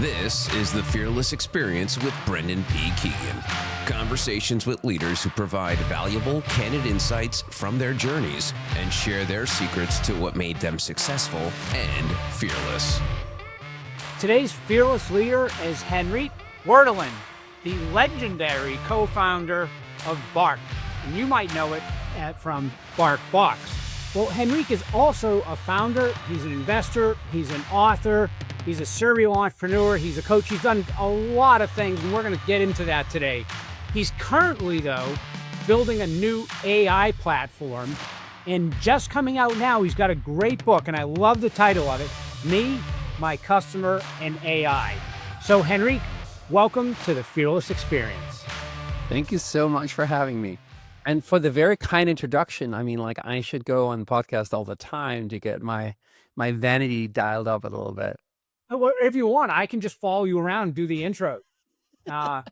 This is the Fearless Experience with Brendan P. Keegan. Conversations with leaders who provide valuable, candid insights from their journeys and share their secrets to what made them successful and fearless. Today's fearless leader is Henrik Werdelin, the legendary co-founder of Bark. And you might know it from Bark Box. Well, Henrik is also a founder, he's an investor, he's an author, he's a serial entrepreneur, he's a coach, he's done a lot of things, and we're gonna get into that today. He's currently, though, building a new AI platform, and just coming out now, he's got a great book, and I love the title of it, Me, My Customer, and AI. So, Henrik, welcome to the Fearless Experience. Thank you so much for having me. And for the very kind introduction. I mean, like, I should go on the podcast all the time to get my vanity dialed up a little bit. Well, if you want, I can just follow you around and do the intro. I'll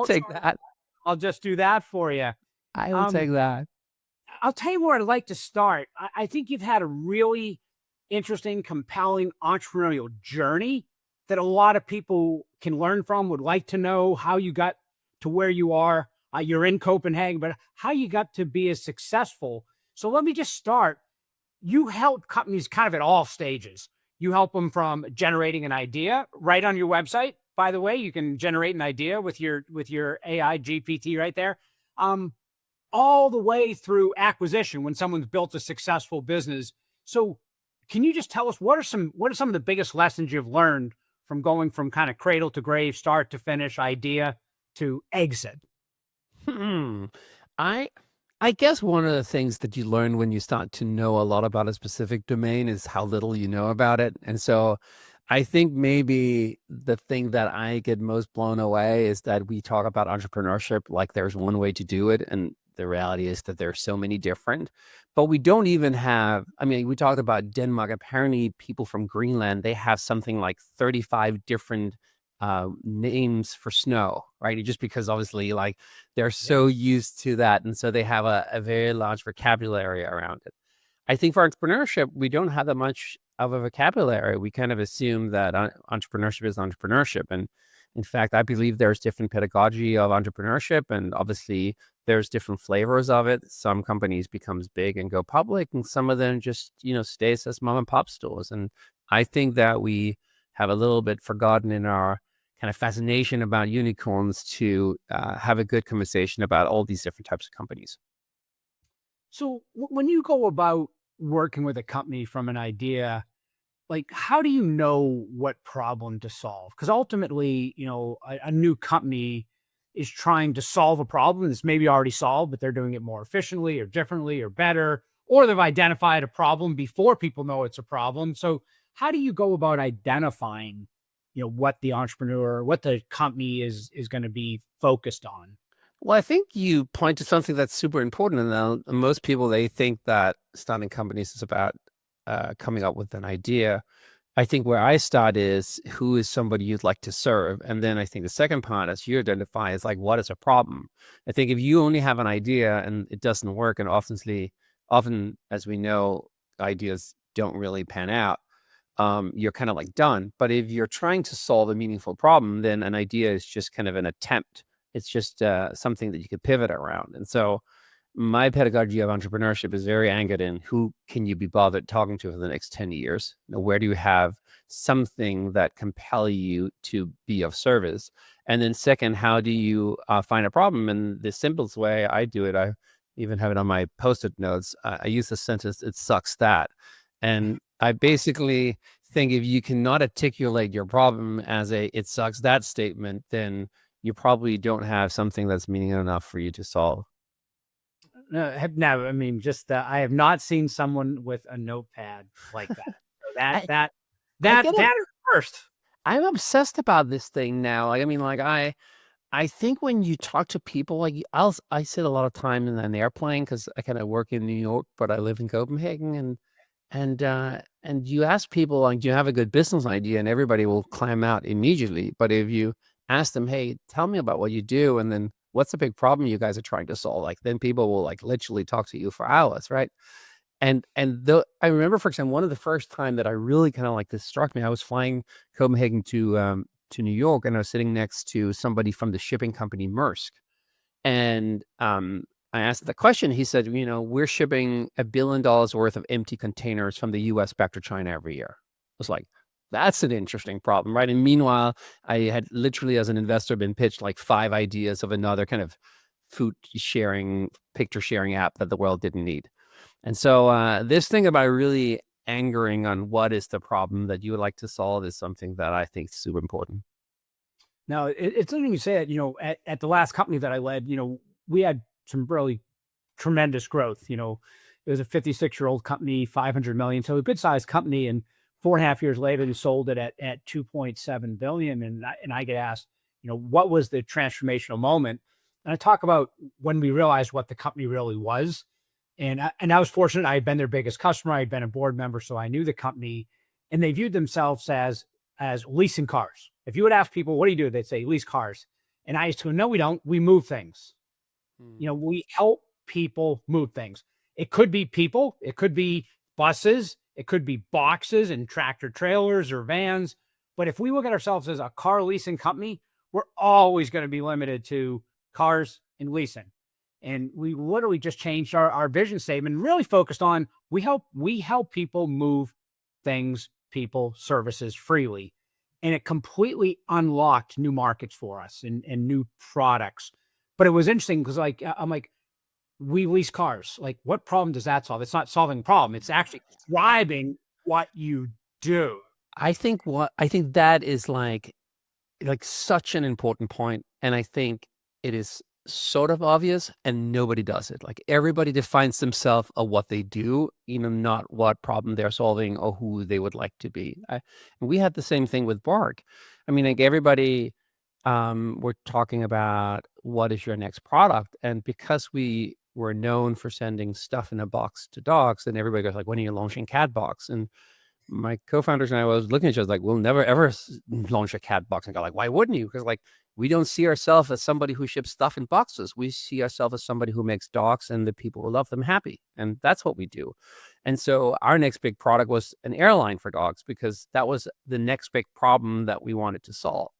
take that. I'll just do that for you. I will take that. I'll tell you where I'd like to start. I think you've had a really interesting, compelling entrepreneurial journey that a lot of people can learn from, would like to know how you got to where you are. You're in Copenhagen, but how you got to be as successful. So let me just start. You help companies kind of at all stages. You help them from generating an idea right on your website. By the way, you can generate an idea with your AI GPT right there. All the way through acquisition when someone's built a successful business. So can you just tell us what are some of the biggest lessons you've learned from going from kind of cradle to grave, start to finish, idea to exit? I guess one of the things that you learn when you start to know a lot about a specific domain is how little you know about it. And so I think maybe the thing that I get most blown away is that we talk about entrepreneurship like there's one way to do it. And the reality is that there are so many different, but we don't even have, I mean, we talked about Denmark. Apparently people from Greenland, they have something like 35 different names for snow, right? Just because obviously like they're so used to that. And so they have a very large vocabulary around it. I think for entrepreneurship, we don't have that much of a vocabulary. We kind of assume that entrepreneurship is entrepreneurship. And in fact, I believe there's different pedagogy of entrepreneurship, and obviously there's different flavors of it. Some companies becomes big and go public, and some of them just, stays as mom and pop stores. And I think that we have a little bit forgotten in our kind of fascination about unicorns to have a good conversation about all these different types of companies. So when you go about working with a company from an idea, like how do you know what problem to solve? Because ultimately, a new company is trying to solve a problem that's maybe already solved, but they're doing it more efficiently or differently or better, or they've identified a problem before people know it's a problem. So how do you go about identifying, what the entrepreneur, what the company is going to be focused on? Well, I think you point to something that's super important. And most people, they think that starting companies is about coming up with an idea. I think where I start is who is somebody you'd like to serve. And then I think the second part, as you identify, is like, what is a problem? I think if you only have an idea and it doesn't work, and often, as we know, ideas don't really pan out, you're kind of like done. But if you're trying to solve a meaningful problem, then an idea is just kind of an attempt. It's just something that you could pivot around. And so my pedagogy of entrepreneurship is very anchored in who can you be bothered talking to for the next 10 years? Where do you have something that compel you to be of service? And then second, how do you find a problem? And the simplest way I do it, I even have it on my Post-it notes. I use the sentence, it sucks that. And I basically think if you cannot articulate your problem as it sucks that statement, then you probably don't have something that's meaningful enough for you to solve. No, I mean, I have not seen someone with a notepad like that. So that is first. I'm obsessed about this thing now. I think when you talk to people, like I sit a lot of time in an airplane because I kind of work in New York, but I live in Copenhagen, and you ask people, like, do you have a good business idea? And everybody will climb out immediately. But if you ask them, hey, tell me about what you do, and then what's the big problem you guys are trying to solve? Like, then people will like literally talk to you for hours, right? I remember, for example, one of the first time that I really kind of like this struck me, I was flying Copenhagen to to New York, and I was sitting next to somebody from the shipping company Maersk. And I asked the question. He said, we're shipping $1 billion worth of empty containers from the US back to China every year. I was like, that's an interesting problem, right? And meanwhile, I had literally, as an investor, been pitched like 5 ideas of another kind of food sharing, picture sharing app that the world didn't need. And so this thing about really angering on what is the problem that you would like to solve is something that I think is super important. Now, it's something you said, at the last company that I led, we had some really tremendous growth. It was a 56-year-old company, 500 million. So a good sized company. And 4.5 years later, we sold it at 2.7 billion. And I get asked, what was the transformational moment? And I talk about when we realized what the company really was. And I was fortunate. I had been their biggest customer. I had been a board member. So I knew the company, and they viewed themselves as leasing cars. If you would ask people, what do you do? They'd say, lease cars. And I used to go, no, we don't. We move things. We help people move things. It could be people. It could be buses. It could be boxes and tractor trailers or vans. But if we look at ourselves as a car leasing company, we're always going to be limited to cars and leasing. And we literally just changed our vision statement and really focused on we help people move things, people, services freely. And it completely unlocked new markets for us and new products. But it was interesting because I'm like, we lease cars. Like, what problem does that solve? It's not solving a problem. It's actually describing what you do. I think that is like such an important point. And I think it is sort of obvious and nobody does it. Like, everybody defines themselves of what they do, not what problem they're solving or who they would like to be. And we had the same thing with Bark. I mean, like, everybody, we're talking about what is your next product. And because we were known for sending stuff in a box to dogs, and everybody goes like, when are you launching cat box? And my co-founders and I was looking at each other like, we'll never ever launch a cat box. And go like, why wouldn't you? Because like, we don't see ourselves as somebody who ships stuff in boxes. We see ourselves as somebody who makes dogs and the people who love them happy. And that's what we do. And so our next big product was an airline for dogs, because that was the next big problem that we wanted to solve.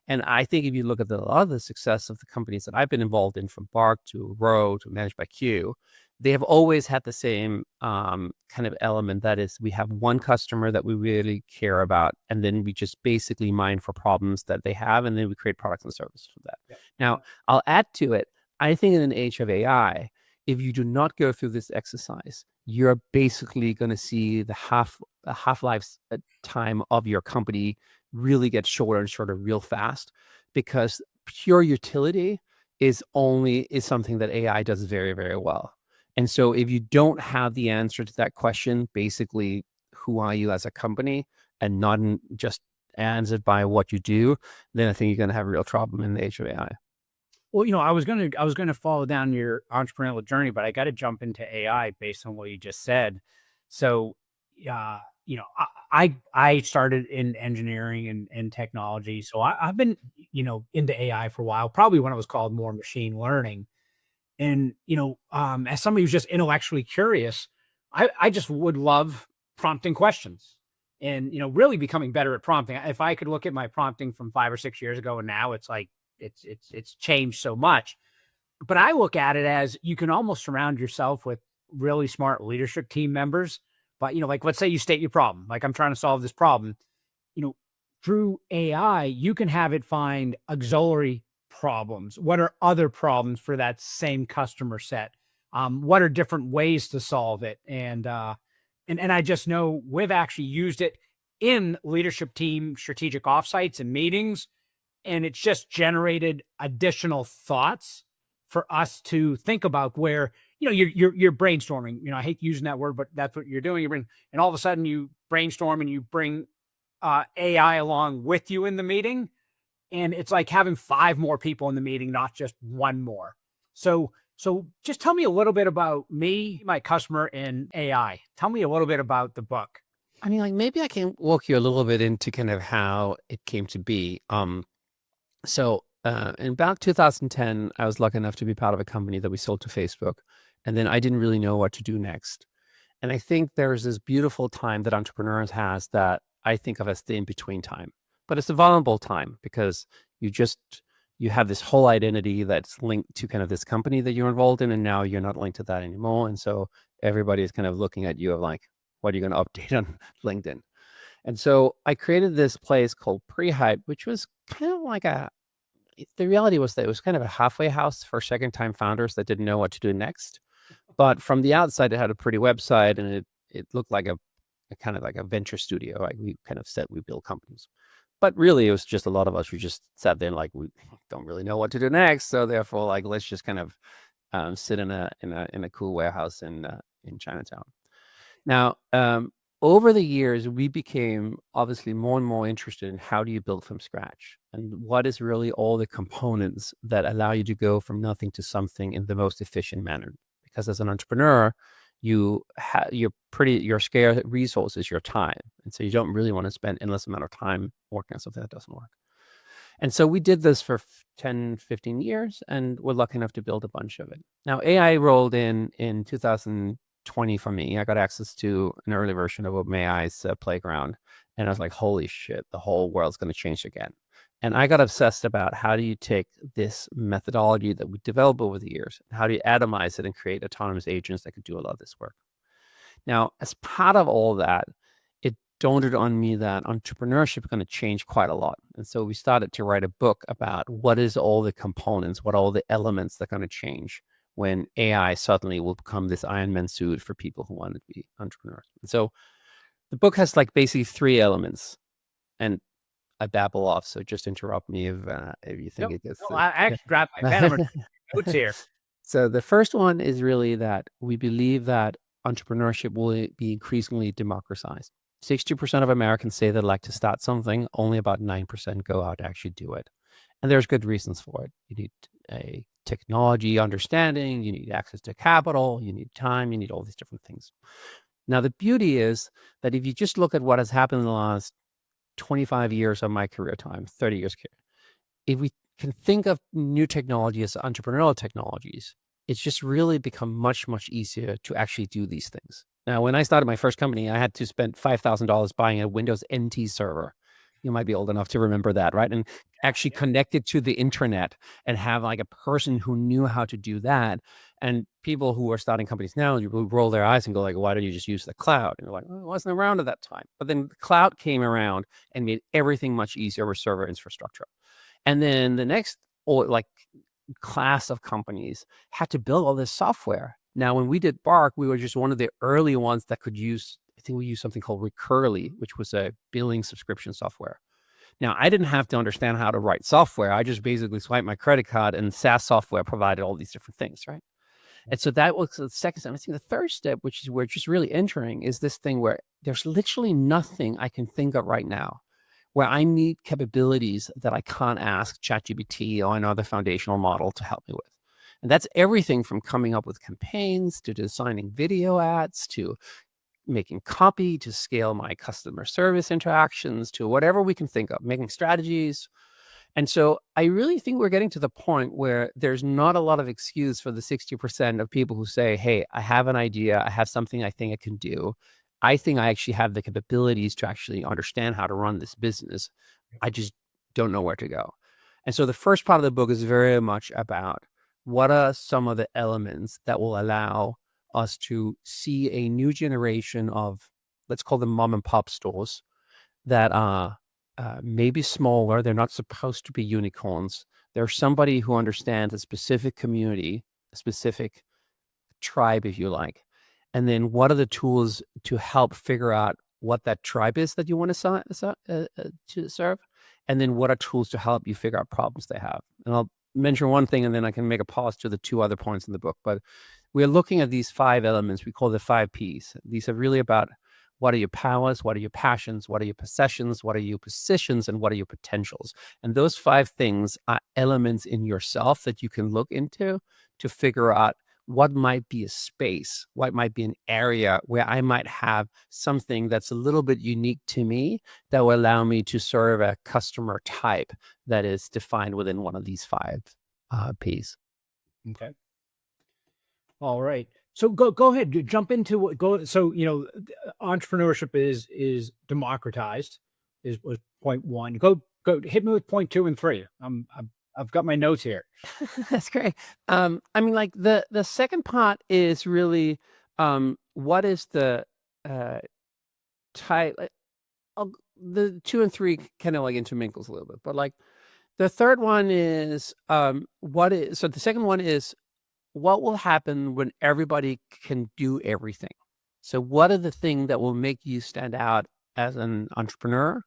And I think if you look at a lot of the success of the companies that I've been involved in, from Bark to Row to Managed by Q, they have always had the same kind of element. That is, we have one customer that we really care about, and then we just basically mine for problems that they have, and then we create products and services for that. Yeah. Now, I'll add to it, I think in an age of AI, if you do not go through this exercise, you're basically going to see the half-life time of your company really get shorter and shorter real fast, because pure utility is something that AI does very, very well. And so if you don't have the answer to that question, basically, who are you as a company, and not just answered by what you do, then I think you're going to have a real problem in the age of AI. Well, I was gonna follow down your entrepreneurial journey, but I got to jump into AI based on what you just said. So, I started in engineering and technology, so I've been into AI for a while. Probably when it was called more machine learning. And as somebody who's just intellectually curious, I just would love prompting questions, and really becoming better at prompting. If I could look at my prompting from 5 or 6 years ago, and now it's like it's changed so much. But I look at it as you can almost surround yourself with really smart leadership team members. But like, let's say you state your problem, like, I'm trying to solve this problem. Through AI, you can have it find auxiliary problems. What are other problems for that same customer set? What are different ways to solve it? And I just know we've actually used it in leadership team strategic offsites and meetings, and it's just generated additional thoughts for us to think about, where you're brainstorming. I hate using that word, but that's what you're doing. And all of a sudden you brainstorm and you bring AI along with you in the meeting. And it's like having 5 more people in the meeting, not just one more. So just tell me a little bit about me, my customer, and AI. Tell me a little bit about the book. I mean, like, maybe I can walk you a little bit into kind of how it came to be. So in about 2010, I was lucky enough to be part of a company that we sold to Facebook. And then I didn't really know what to do next. And I think there's this beautiful time that entrepreneurs has that I think of as the in-between time. but it's a vulnerable time because you have this whole identity that's linked to kind of this company that you're involved in, and now you're not linked to that anymore. And so everybody is kind of looking at you of like, what are you going to update on LinkedIn? And so I created this place called Pre-Hype, which was kind of like the reality was that it was kind of a halfway house for second-time founders that didn't know what to do next. But from the outside, it had a pretty website, and it looked like a kind of like a venture studio. Like we kind of said we build companies. But really, it was just a lot of us who just sat there and like, we don't really know what to do next. So therefore, like, let's just kind of sit in a cool warehouse in Chinatown. Now, over the years, we became obviously more and more interested in how do you build from scratch, and what is really all the components that allow you to go from nothing to something in the most efficient manner. Because as an entrepreneur, your scarce resource is your time, and so you don't really want to spend endless amount of time working on something that doesn't work. And so we did this for 10, 15 years, and we're lucky enough to build a bunch of it. Now, AI rolled in 2020 for me. I got access to an early version of OpenAI's playground, and I was like, holy shit, the whole world's going to change again. And I got obsessed about how do you take this methodology that we developed over the years, and how do you atomize it and create autonomous agents that could do a lot of this work. Now, as part of all that, it dawned on me that entrepreneurship is going to change quite a lot. And so we started to write a book about what is all the components, what are all the elements that are going to change when AI suddenly will become this Iron Man suit for people who want to be entrepreneurs. And so the book has like basically 3 elements, and I babble off, so just interrupt me if you think it gets. I actually grabbed my pen. I'm gonna take notes here. So the first one is really that we believe that entrepreneurship will be increasingly democratized. 60% of Americans say they'd like to start something. Only about 9% go out to actually do it. And there's good reasons for it. You need a technology understanding, you need access to capital, you need time, you need all these different things. Now, the beauty is that if you just look at what has happened in the last 25 years of my career time, 30 years career, if we can think of new technology as entrepreneurial technologies, it's just really become much, much easier to actually do these things. Now, when I started my first company, I had to spend $5,000 buying a Windows NT server. You might be old enough to remember that, right? And actually connect it to the internet and have like a person who knew how to do that. And people who are starting companies now, you roll their eyes and go like, why don't you just use the cloud? And you're like, well, it wasn't around at that time. But then the cloud came around and made everything much easier with server infrastructure. And then the next class of companies had to build all this software. Now, when we did Bark, we were just one of the early ones that could use, I think we used something called Recurly, which was a billing subscription software. Now, I didn't have to understand how to write software. I just basically swiped my credit card, and SaaS software provided all these different things, right? And so that was the second step. I think the third step, which is where it's just really entering, is this thing where there's literally nothing I can think of right now where I need capabilities that I can't ask ChatGPT or another foundational model to help me with. And that's everything from coming up with campaigns to designing video ads to making copy to scale my customer service interactions to whatever we can think of, making strategies. And so I really think we're getting to the point where there's not a lot of excuse for the 60% of people who say, hey, I have an idea, I have something I think I can do. I think I actually have the capabilities to actually understand how to run this business. I just don't know where to go. And so the first part of the book is very much about what are some of the elements that will allow us to see a new generation of, let's call them mom and pop stores that are maybe smaller. They're not supposed to be unicorns. There's somebody who understands a specific community, a specific tribe, if you like. And then what are the tools to help figure out what that tribe is that you want to serve? And then what are tools to help you figure out problems they have? And I'll mention one thing, and then I can make a pause to the 2 other points in the book. But we're looking at these 5 elements. We call the 5 Ps. These are really about what are your powers, what are your passions, what are your possessions, what are your positions, and what are your potentials. And those 5 things are elements in yourself that you can look into to figure out what might be a space, what might be an area where I might have something that's a little bit unique to me that will allow me to serve a customer type that is defined within one of these 5 Ps. Okay. All right. So go ahead, jump into what go. So entrepreneurship is democratized, was point one. Go hit me with point two and three. I've got my notes here. That's great. I mean, like the second part is really what is the type. The 2 and 3 kind of like intermingles a little bit, but like the third one is so the second one is what will happen when everybody can do everything. So what are the things that will make you stand out as an entrepreneur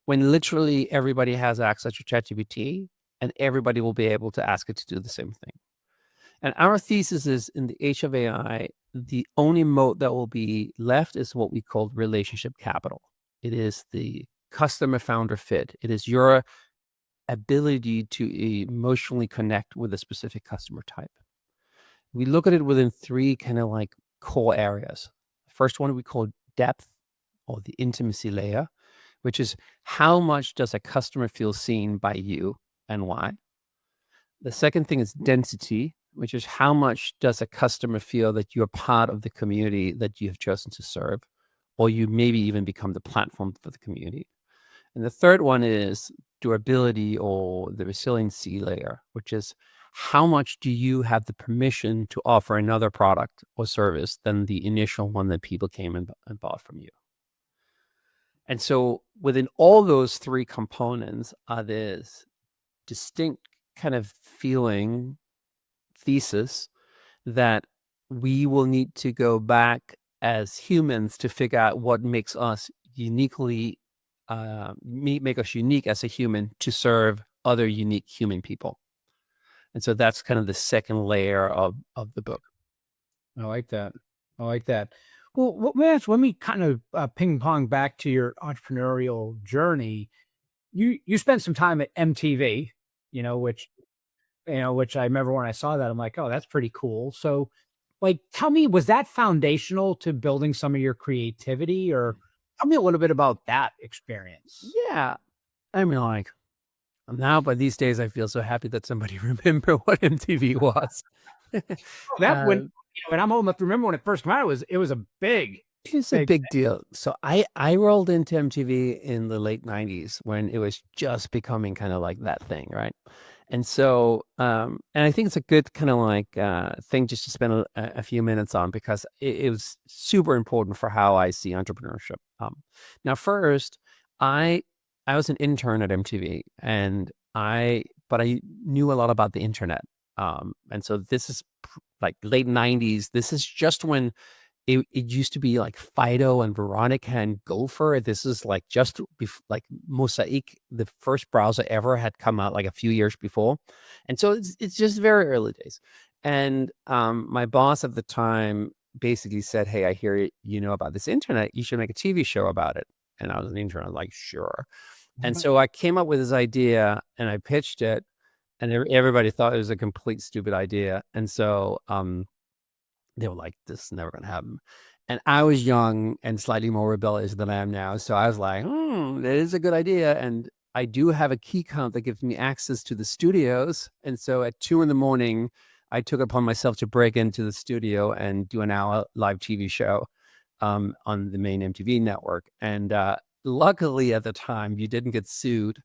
when literally everybody has access to ChatGPT and everybody will be able to ask it to do the same thing? And our thesis is, in the age of AI, the only moat that will be left is what we call relationship capital. It is the customer founder fit. It is your ability to emotionally connect with a specific customer type. We look at it within 3 kind of like core areas. First one we call depth, or the intimacy layer, which is how much does a customer feel seen by you and why? The second thing is density, which is how much does a customer feel that you're part of the community that you have chosen to serve, or you maybe even become the platform for the community. And the third one is durability, or the resiliency layer, which is how much do you have the permission to offer another product or service than the initial one that people came and bought from you. And so within all those 3 components are this distinct kind of feeling thesis that we will need to go back as humans to figure out what makes us uniquely make us unique as a human to serve other unique human people. And so that's kind of the second layer of the book. I like that. Well, let me kind of ping pong back to your entrepreneurial journey. You spent some time at MTV, which I remember when I saw that, I'm like, oh, that's pretty cool. So, like, tell me, was that foundational to building some of your creativity, or tell me a little bit about that experience? Yeah. I mean, like, now, by these days, I feel so happy that somebody remember what MTV was. That when I'm old enough to remember when it first came out, it was a big. It's a big deal. So I rolled into MTV in the late 90s when it was just becoming kind of like that thing, right? And so, and I think it's a good kind of like thing just to spend a few minutes on, because it was super important for how I see entrepreneurship. Now, first, I was an intern at MTV, but I knew a lot about the internet. And so this is like late 90s. This is just when it used to be like Fido and Veronica and Gopher. This is like just like Mosaic, the first browser ever, had come out like a few years before. And so it's just very early days. And my boss at the time basically said, hey, I hear you know about this internet. You should make a TV show about it. And I was an intern. I was like, sure. And so I came up with this idea and I pitched it, and everybody thought it was a complete stupid idea. And so they were like, this is never going to happen. And I was young and slightly more rebellious than I am now. So I was like, that is a good idea. And I do have a key count that gives me access to the studios. And so at 2 a.m, I took it upon myself to break into the studio and do an hour live TV show on the main MTV network. And luckily at the time, you didn't get sued.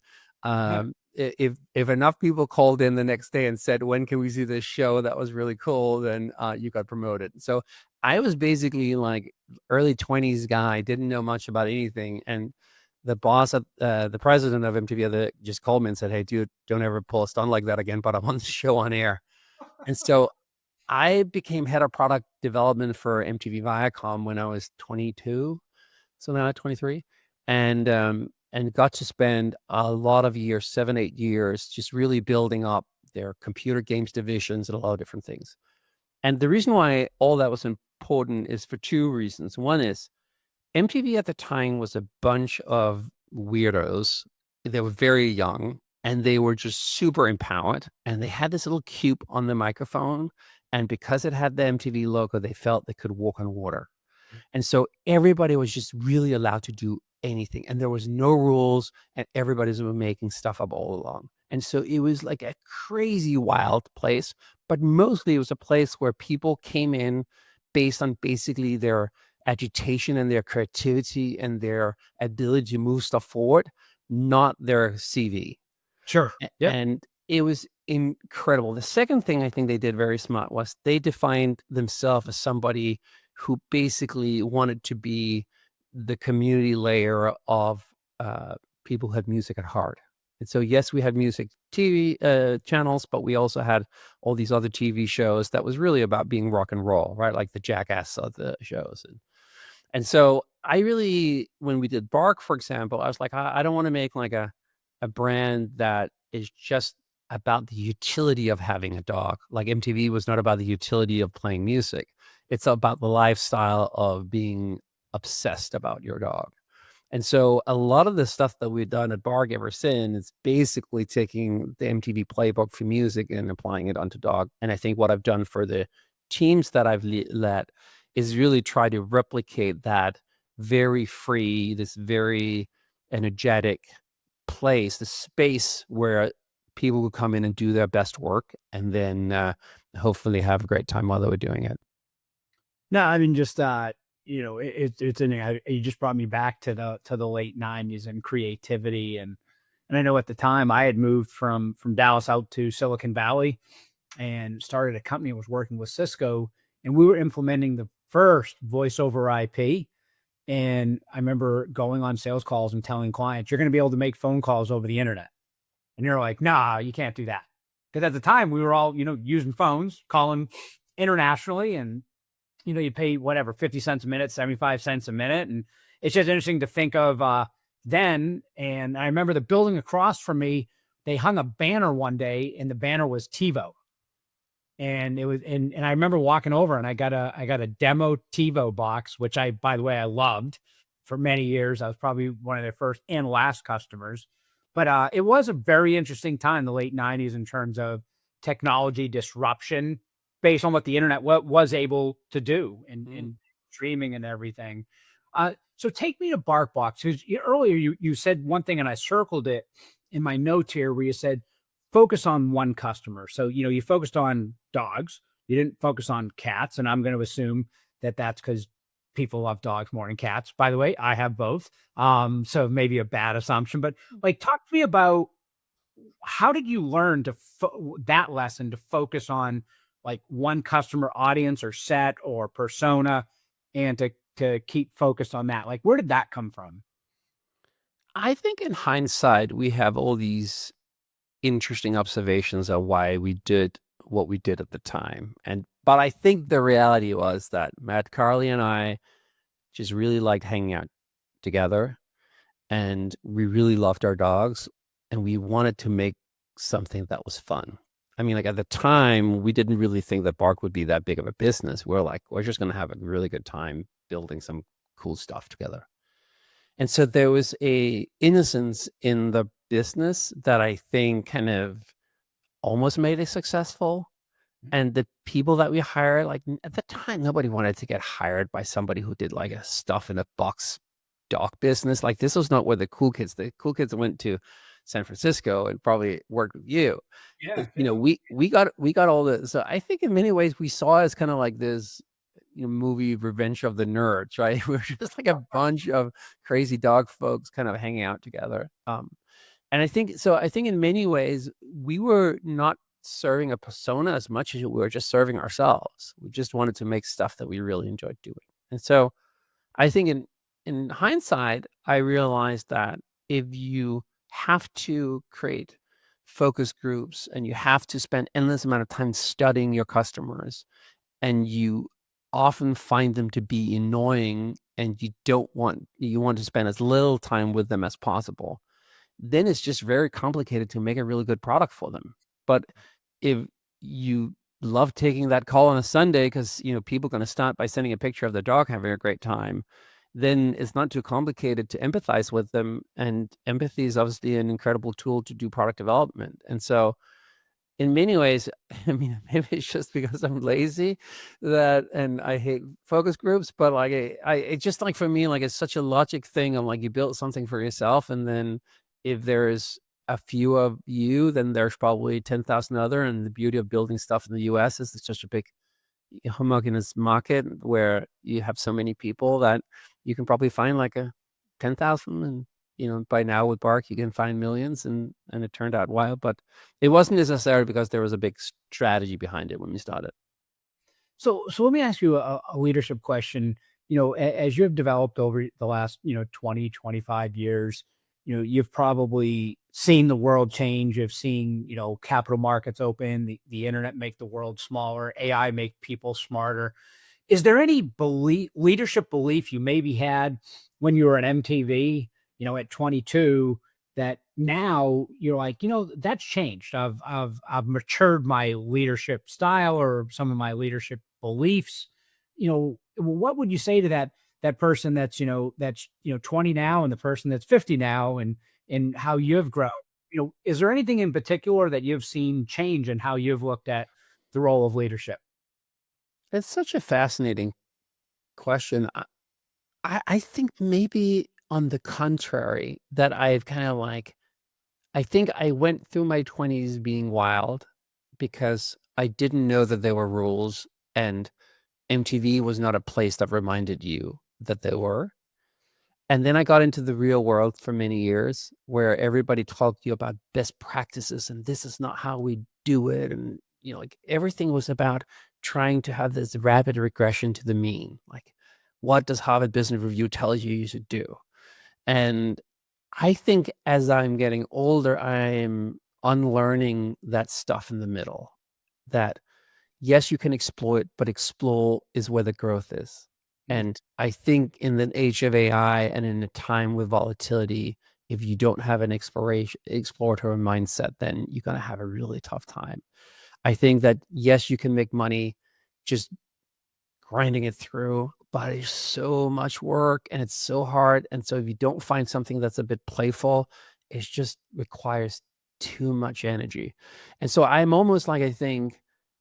If enough people called in the next day and said, when can we see this show, that was really cool, then you got promoted. So I was basically like early 20s guy, didn't know much about anything. And the boss, the president of MTV, just called me and said, hey, dude, don't ever pull a stunt like that again, but I'm on the show on air. And so I became head of product development for MTV Viacom when I was 22. So now I'm 23. And got to spend a lot of years, 7-8 years, just really building up their computer games divisions and a lot of different things. And the reason why all that was important is for 2 reasons. One is MTV at the time was a bunch of weirdos. They were very young and they were just super empowered. And they had this little cube on the microphone. And because it had the MTV logo, they felt they could walk on water. And so everybody was just really allowed to do anything. And there was no rules, and everybody was making stuff up all along. And so it was like a crazy wild place, but mostly it was a place where people came in based on basically their agitation and their creativity and their ability to move stuff forward. not their CV. Sure. Yep. And it was incredible. The second thing I think they did very smart was they defined themselves as somebody who basically wanted to be the community layer of people who had music at heart. And so, yes, we had music TV channels, but we also had all these other TV shows that was really about being rock and roll, right? Like the Jackass of the shows. And so I really, when we did Bark, for example, I was like, I don't want to make like a brand that is just about the utility of having a dog. Like MTV was not about the utility of playing music. It's about the lifestyle of being obsessed about your dog. And so a lot of the stuff that we've done at Bark ever since is basically taking the MTV playbook for music and applying it onto dog. And I think what I've done for the teams that I've led is really try to replicate that very free, this very energetic place, the space where people will come in and do their best work and then hopefully have a great time while they were doing it. No, I mean, just, it's interesting. You just brought me back to the late 90s and creativity. And I know at the time I had moved from Dallas out to Silicon Valley and started a company that was working with Cisco, and we were implementing the first voice over IP. And I remember going on sales calls and telling clients, you're going to be able to make phone calls over the internet. And you're like, nah, you can't do that. Because at the time we were all, using phones, calling internationally, and, you pay whatever, 50 cents a minute, 75 cents a minute. And it's just interesting to think of then. And I remember the building across from me, they hung a banner one day, and the banner was TiVo. And it was, and I remember walking over, and I got a demo TiVo box, which by the way, I loved for many years. I was probably one of their first and last customers. But it was a very interesting time, the late 90s, in terms of technology disruption based on what the internet was able to do in streaming and everything. So take me to BarkBox, because earlier you said one thing, and I circled it in my notes here, where you said focus on one customer. So, you focused on dogs. You didn't focus on cats. And I'm going to assume that that's because people love dogs more than cats. By the way, I have both. So maybe a bad assumption, but like, talk to me about how did you learn that lesson to focus on like one customer audience or set or persona, and to keep focused on that? Like, where did that come from? I think in hindsight, we have all these interesting observations of why we did what we did at the time. But I think the reality was that Matt Carley and I just really liked hanging out together, and we really loved our dogs, and we wanted to make something that was fun. I mean, like at the time, we didn't really think that Bark would be that big of a business. We're like, we're just going to have a really good time building some cool stuff together. And so there was a innocence in the business that I think kind of almost made it successful. And the people that we hired, like at the time, nobody wanted to get hired by somebody who did like a stuff in a box dog business. Like this was not where the cool kids went to San Francisco and probably worked with you. Yeah. We got all the, so I think in many ways we saw it as kind of like this, movie Revenge of the Nerds, right? We were just like a bunch of crazy dog folks kind of hanging out together. And I think in many ways we were not serving a persona as much as we were just serving ourselves. We just wanted to make stuff that we really enjoyed doing. And so I think in hindsight, I realized that if you have to create focus groups and you have to spend endless amount of time studying your customers, and you often find them to be annoying, and you want to spend as little time with them as possible, then it's just very complicated to make a really good product for them. But if you love taking that call on a Sunday because people are going to start by sending a picture of their dog having a great time, then it's not too complicated to empathize with them. And empathy is obviously an incredible tool to do product development. And so in many ways, I mean, maybe it's just because I'm lazy and I hate focus groups, but like it's just like for me, like it's such a logic thing of like you built something for yourself, and then if there's a few of you, then there's probably 10,000 other. And the beauty of building stuff in the US is it's such a big homogeneous market where you have so many people that you can probably find like a 10,000 and by now with Bark, you can find millions, and it turned out wild, but it wasn't necessarily because there was a big strategy behind it when we started. So let me ask you a leadership question. As you have developed over the last, 20, 25 years, you've probably seen the world change. You've seen, capital markets open, the internet make the world smaller, AI make people smarter. Is there any leadership belief you maybe had when you were at MTV, at 22, that now you're like, that's changed. I've matured my leadership style or some of my leadership beliefs. What would you say to that person that's 20 now and the person that's 50 now, and how you've grown? Is there anything in particular that you've seen change in how you've looked at the role of leadership? It's such a fascinating question. I think maybe on the contrary, that I've kind of like, I think I went through my 20s being wild because I didn't know that there were rules, and MTV was not a place that reminded you that there were. And then I got into the real world for many years where everybody taught you about best practices and this is not how we do it. And, like everything was about trying to have this rapid regression to the mean. Like, what does Harvard Business Review tell you should do? And I think as I'm getting older, I'm unlearning that stuff in the middle. That yes, you can exploit, but explore is where the growth is. And I think in the age of AI and in a time with volatility, if you don't have an exploratory mindset, then you're going to have a really tough time. I think that, yes, you can make money just grinding it through, but it's so much work and it's so hard. And so if you don't find something that's a bit playful, it just requires too much energy. And so I'm almost like, I think,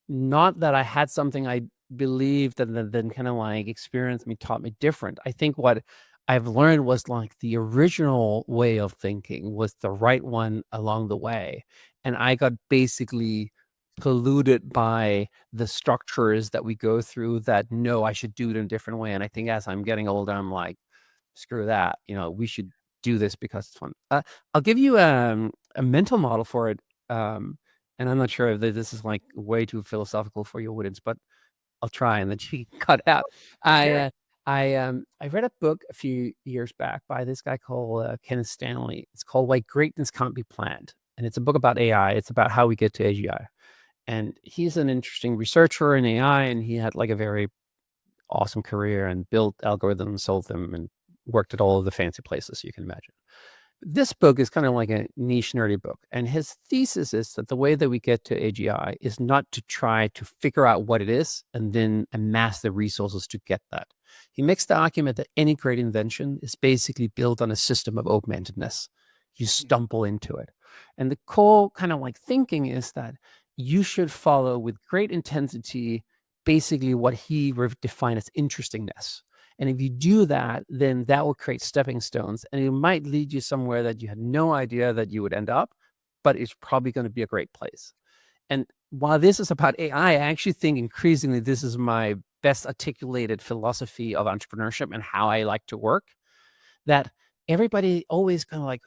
not that I had something I believed and then kind of like experienced me, taught me different. I think what I've learned was like the original way of thinking was the right one along the way. And I got basically polluted by the structures that we go through that no, I should do it in a different way. And I think as I'm getting older, I'm like, screw that. We should do this because it's fun. I'll give you a mental model for it. And I'm not sure if this is like way too philosophical for your audience, but I'll try and then she can cut out. Sure. I read a book a few years back by this guy called Kenneth Stanley. It's called Why Greatness Can't Be Planned. And it's a book about AI. It's about how we get to AGI. And he's an interesting researcher in AI, and he had like a very awesome career and built algorithms, sold them, and worked at all of the fancy places you can imagine. This book is kind of like a niche nerdy book. And his thesis is that the way that we get to AGI is not to try to figure out what it is and then amass the resources to get that. He makes the argument that any great invention is basically built on a system of open-endedness. You stumble into it. And the core kind of like thinking is that you should follow with great intensity basically what he defined as interestingness. And if you do that, then that will create stepping stones, and it might lead you somewhere that you had no idea that you would end up, but it's probably going to be a great place. And while this is about AI, I actually think increasingly this is my best articulated philosophy of entrepreneurship and how I like to work, that everybody always kind of like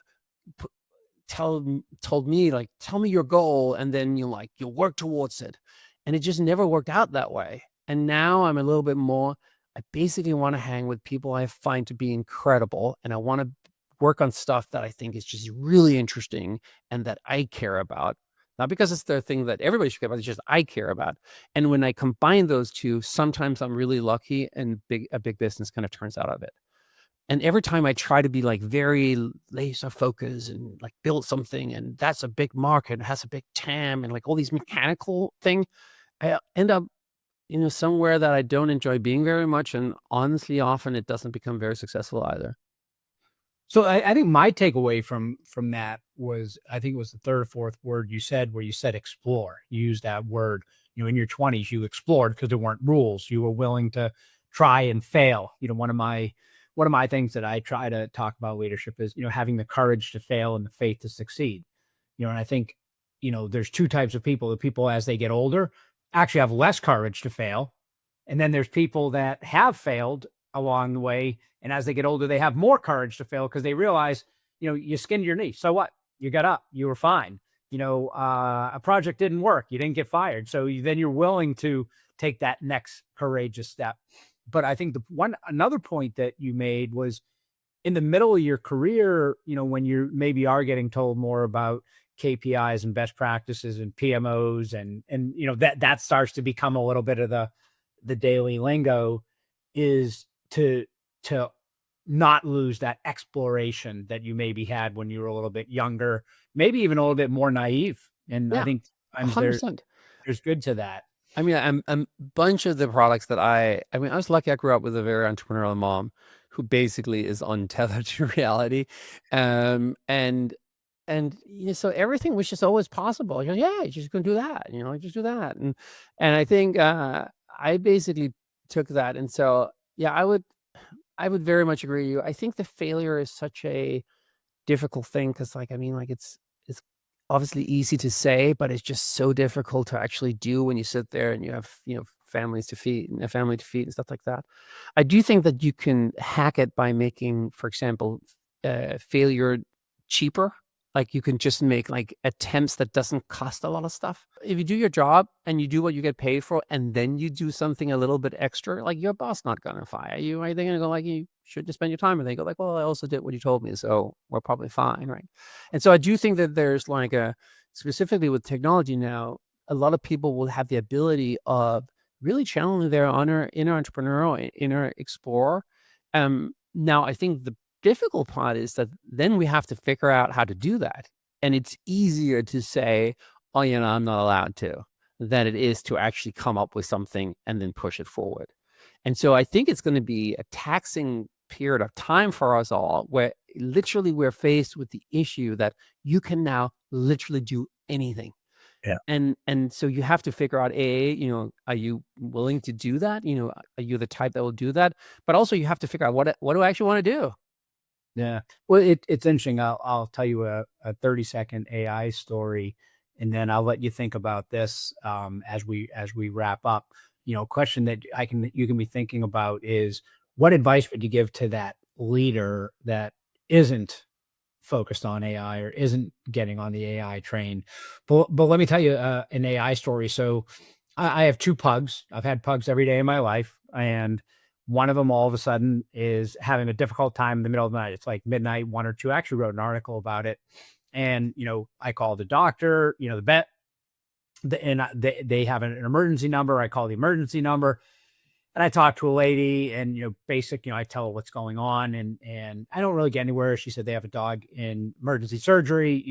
told me like, tell me your goal, and then you'll work towards it. And it just never worked out that way. And now I'm a little bit more, I basically want to hang with people I find to be incredible, and I want to work on stuff that I think is just really interesting and that I care about. Not because it's the thing that everybody should care about, it's just I care about. And when I combine those two, sometimes I'm really lucky and a big business kind of turns out of it. And every time I try to be like very laser focused and like build something, and that's a big market, it has a big TAM and like all these mechanical thing, I end up somewhere that I don't enjoy being very much. And honestly, often it doesn't become very successful either. So I think my takeaway from that was, I think it was the third or fourth word you said, where you said explore. You used that word, in your 20s, you explored because there weren't rules. You were willing to try and fail. One of my things that I try to talk about leadership is, having the courage to fail and the faith to succeed. And I think, there's two types of people. The people as they get older actually have less courage to fail. And then there's people that have failed along the way, and as they get older, they have more courage to fail because they realize, you skinned your knee. So what? You got up, you were fine. A project didn't work. You didn't get fired. So then you're willing to take that next courageous step. But I think another point that you made was in the middle of your career, when you maybe are getting told more about KPIs and best practices and PMOs and that starts to become a little bit of the daily lingo, is to not lose that exploration that you maybe had when you were a little bit younger, maybe even a little bit more naive. And I think sometimes 100%. there's good to that. I mean, a bunch of the products that I was lucky. I grew up with a very entrepreneurial mom who basically is untethered to reality. And so everything was just always possible. Yeah, you're just going to do that, just do that. And I think I basically took that. And so, yeah, I would very much agree with you. I think the failure is such a difficult thing because it's obviously easy to say, but it's just so difficult to actually do when you sit there and you have, families to feed and a family to feed and stuff like that. I do think that you can hack it by making, for example, failure cheaper. Like you can just make attempts that doesn't cost a lot of stuff. If you do your job and you do what you get paid for, and then you do something a little bit extra, your boss not gonna fire you. Are they gonna go you should just spend your time? And they go well, I also did what you told me, so we're probably fine, right? And so I do think that there's specifically with technology now, a lot of people will have the ability of really channeling their inner entrepreneurial, inner explorer. Now I think the difficult part is that then we have to figure out how to do that. And it's easier to say, oh, I'm not allowed to, than it is to actually come up with something and then push it forward. And so I think it's going to be a taxing period of time for us all, where literally we're faced with the issue that you can now literally do anything. Yeah. And so you have to figure out, are you willing to do that? Are you the type that will do that? But also you have to figure out what do I actually want to do? Yeah. Well, it's interesting. I'll tell you a 30-second AI story, and then I'll let you think about this as we wrap up. Question that you can be thinking about is, what advice would you give to that leader that isn't focused on AI or isn't getting on the AI train? But let me tell you an AI story. So I have 2 pugs. I've had pugs every day of my life, and one of them all of a sudden is having a difficult time in the middle of the night. It's like midnight, 1 or 2. I actually wrote an article about it. And, I call the doctor, the vet, they have an emergency number. I call the emergency number, and I talk to a lady, and, I tell her what's going on, and I don't really get anywhere. She said they have a dog in emergency surgery.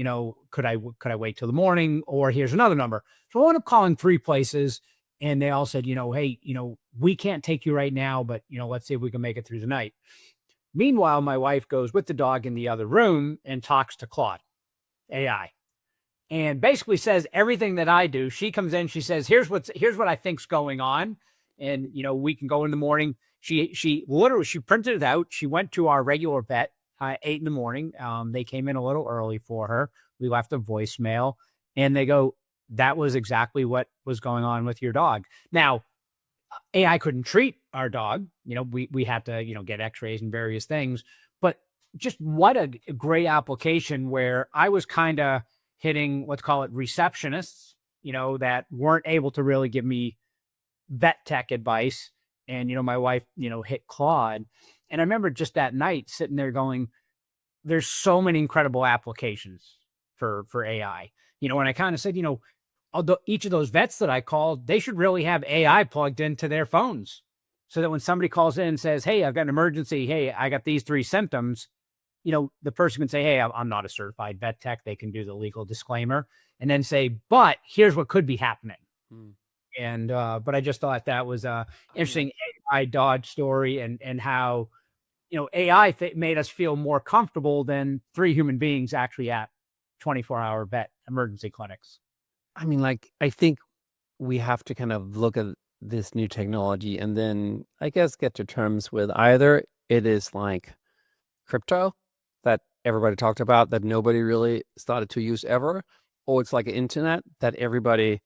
Could I wait till the morning, or here's another number. So I wound up calling 3 places. And they all said, hey, we can't take you right now, but, let's see if we can make it through the night. Meanwhile, my wife goes with the dog in the other room and talks to Claude AI, and basically says everything that I do. She comes in, she says, here's what I think's going on. And, we can go in the morning. She literally, she printed it out. She went to our regular vet, 8 in the morning. They came in a little early for her. We left a voicemail, and they go, that was exactly what was going on with your dog. Now, AI couldn't treat our dog. We had to, get x-rays and various things, but just what a great application where I was kind of hitting, let's call it receptionists, that weren't able to really give me vet tech advice. And, my wife, hit Claude. And I remember just that night sitting there going, there's so many incredible applications for AI, and I kind of said, although each of those vets that I called, they should really have AI plugged into their phones so that when somebody calls in and says, hey, I've got an emergency, hey, I got these 3 symptoms, the person can say, hey, I'm not a certified vet tech. They can do the legal disclaimer and then say, but here's what could be happening. And, but I just thought that was a interesting AI dog story, and how, AI made us feel more comfortable than 3 human beings actually at 24-hour vet emergency clinics. I think we have to kind of look at this new technology and then I guess get to terms with either it is like crypto that everybody talked about that nobody really started to use ever, or it's like an internet that everybody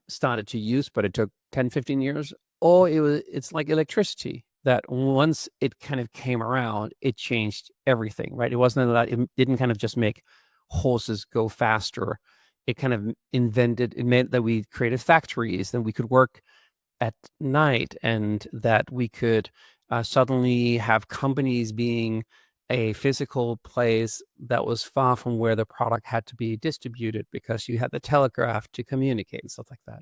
started to use, but it took 10, 15 years, or it's like electricity that once it kind of came around, it changed everything, right? It wasn't that it didn't kind of just make horses go faster. It kind of it meant that we created factories, then we could work at night, and that we could suddenly have companies being a physical place that was far from where the product had to be distributed because you had the telegraph to communicate and stuff like that.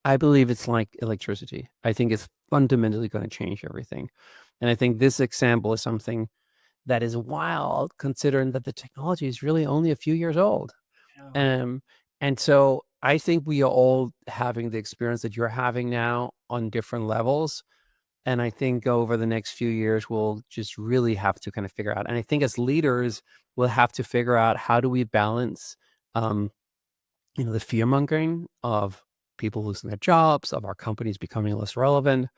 I believe it's like electricity. I think it's fundamentally going to change everything. And I think this example is something that is wild, considering that the technology is really only a few years old. And so I think we are all having the experience that you're having now on different levels. And I think over the next few years, we'll just really have to kind of figure out. And I think as leaders, we'll have to figure out, how do we balance, the fear mongering of people losing their jobs, of our companies becoming less relevant.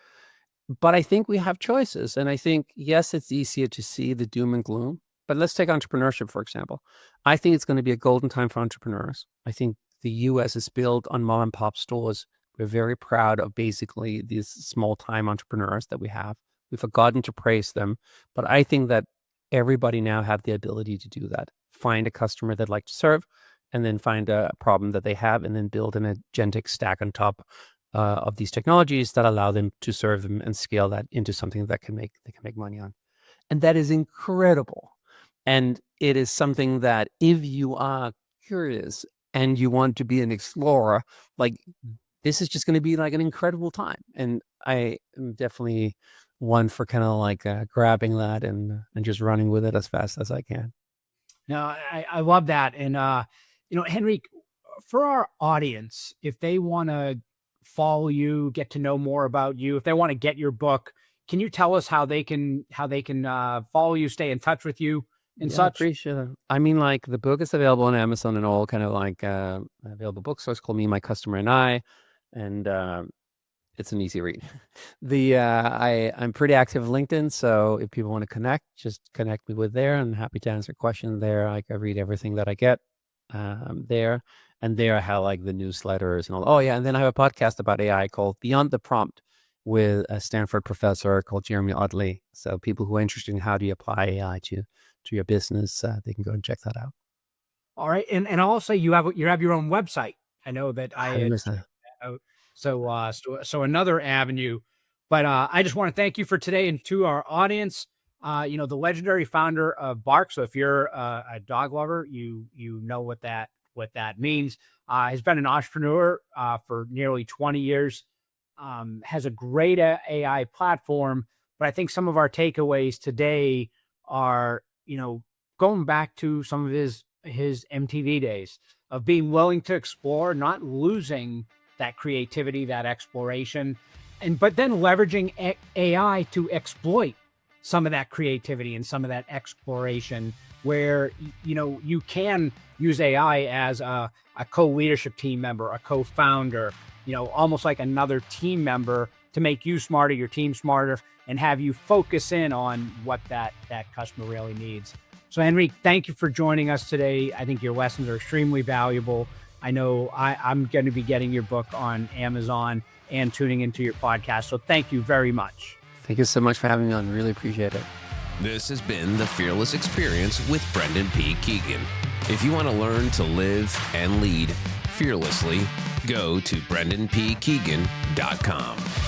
But I think we have choices. And I think, yes, it's easier to see the doom and gloom. But let's take entrepreneurship, for example. I think it's going to be a golden time for entrepreneurs. I think the US is built on mom and pop stores. We're very proud of basically these small time entrepreneurs that we have. We've forgotten to praise them. But I think that everybody now have the ability to do that. Find a customer they'd like to serve, and then find a problem that they have, and then build an agentic stack on top of these technologies that allow them to serve them and scale that into something that they can make money on. And that is incredible. And it is something that, if you are curious and you want to be an explorer, like, this is just going to be like an incredible time. And I am definitely one for kind of like grabbing that and just running with it as fast as I can. No, I love that. And, Henrik, for our audience, if they want to follow you, get to know more about you, if they want to get your book, can you tell us how they can follow you, stay in touch with you and such? Appreciate it. I mean, like, the book is available on Amazon and all kind of like available bookstores. Called Me, My Customer, and I, and it's an easy read. I'm pretty active on LinkedIn, so if people want to connect, just connect me with there. I'm happy to answer questions there. I read everything that I get there. And there I have like the newsletters and all. Oh yeah, and then I have a podcast about AI called Beyond the Prompt with a Stanford professor called Henrik Werdelin. So people who are interested in how do you apply AI to your business, they can go and check that out. All right, and I'll also say you have your own website. I know that so another avenue. But I just want to thank you for today, and to our audience, the legendary founder of Bark. So if you're a dog lover, you know what that means. Has been an entrepreneur for nearly 20 years, has a great AI platform. But I think some of our takeaways today are, going back to some of his MTV days of being willing to explore, not losing that creativity, that exploration, but then leveraging AI to exploit some of that creativity and some of that exploration, where, you can use AI as a co-leadership team member, a co-founder, almost like another team member, to make you smarter, your team smarter, and have you focus in on what that customer really needs. So, Henrik, thank you for joining us today. I think your lessons are extremely valuable. I know I'm going to be getting your book on Amazon and tuning into your podcast. So thank you very much. Thank you so much for having me on. Really appreciate it. This has been The Fearless Experience with Brendan P. Keegan. If you want to learn to live and lead fearlessly, go to brendanpkeegan.com.